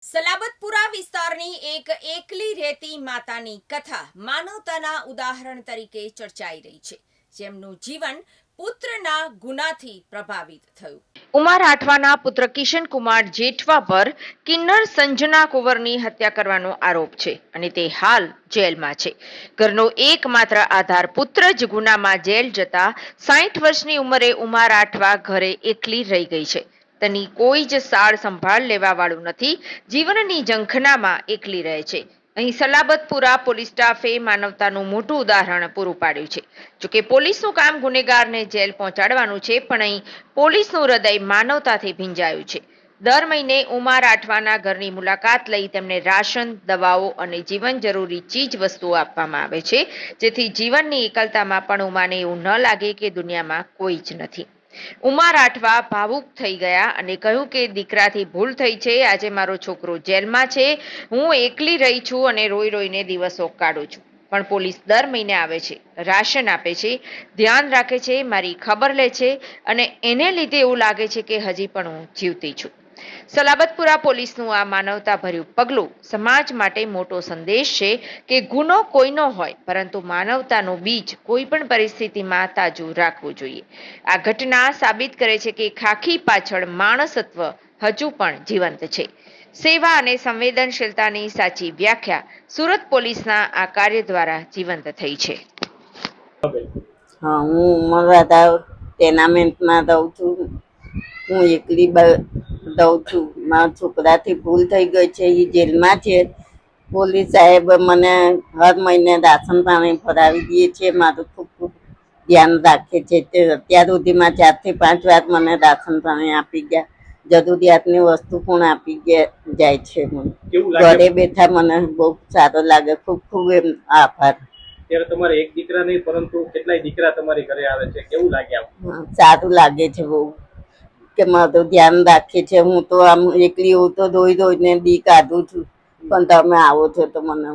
સલાબતપુરા વિસ્તારની એક એકલી રહેતી માતાની કથા માનવતાના ઉદાહરણ તરીકે ચર્ચાઈ રહી છે, જેમનું જીવન પુત્રના ગુનાથી પ્રભાવિત થયું. ઉમા રાઠવાના પુત્ર કિશન કુમાર જેઠવા પર કિન્નર સંજના કુંવરની હત્યા કરવાનો આરોપ છે અને તે હાલ જેલમાં છે. ઘરનો એકમાત્ર આધાર પુત્ર જ ગુનામાં જેલ જતા 60 વર્ષની ઉંમરે ઉમા રાઠવા ઘરે એકલી રહી ગઈ છે. તેની કોઈ જ સાર સંભાળ લેવા વાળું નથી. જીવનની ઝંખનામાં એકલી રહે છે. અહીં સલાબતપુરા પોલીસ સ્ટાફે માનવતાનું મોટું ઉદાહરણ પૂરું પાડ્યું છે. જોકે પોલીસનું કામ ગુનેગારને જેલ પહોંચાડવાનું છે, પણ અહીં પોલીસનું હૃદય માનવતાથી ભીંજાયું છે. દર મહિને ઉમા રાઠવાના ઘરની મુલાકાત લઈ તેમને રાશન, દવાઓ અને જીવન જરૂરી ચીજ વસ્તુઓ આપવામાં આવે છે, જેથી જીવનની એકલતામાં પણ ઉમાને એવું ન લાગે કે દુનિયામાં કોઈ જ નથી. ઉમા રાઠવા ભાવુક થઈ ગયા અને કહ્યું કે દીકરાથી ભૂલ થઈ છે. આજે મારો છોકરો જેલમાં છે, હું એકલી રહી છું અને રોઈ રોઈને દિવસો કાઢું છું. પણ પોલીસ દર મહિને આવે છે, રાશન આપે છે, ધ્યાન રાખે છે, મારી ખબર લે છે અને એને લીધે એવું લાગે છે કે હજી પણ હું જીવતી છું. સલાબતપુરા પોલીસનું આ માનવતાભર્યું પગલું સમાજ માટે મોટો સંદેશ છે કે ગુનો કોઈનો હોય, પરંતુ માનવતાનું બીજ કોઈ પણ પરિસ્થિતિમાં તાજું રાખવું જોઈએ. આ ઘટના સાબિત કરે છે કે ખાખી પાછળ માણસત્વ હજુ પણ જીવંત છે. સેવા અને સંવેદનશીલતાની સાચી વ્યાખ્યા સુરત પોલીસના આ કાર્ય દ્વારા જીવંત થઈ છે. હા, હું ઉમરવાડા ટેનામેન્ટમાં રહું છું. હું એકલી રહું છું. મારા છોકરાથી ભૂલ થઈ ગઈ છે, એ જેલમાં છે. પોલીસ સાહેબ મને હર મહિને રાશન પાણી ભરાવી દે છે, મારું ખૂબ ખૂબ ધ્યાન રાખે છે. તે અત્યાર સુધીમાં 4 થી 5 વાર મને રાશન પાણી આપી ગયા, જરૂરિયાતની વસ્તુ પણ આપી જાય છે. મને ઘરે બેઠા મને બહુ સારું લાગે. ખૂબ ખૂબ એમ આભાર. ત્યારે તમારે એક દીકરા નહીં પરંતુ કેટલાય દીકરા તમારી ઘરે આવે છે, કેવું લાગે આપ? સારું લાગે છે બહુ, કે મારું ધ્યાન રાખે છે. હું તો આમ એકલી હું તો રોઈને દી કાઢું છું, પણ તમે આવો છો તો મને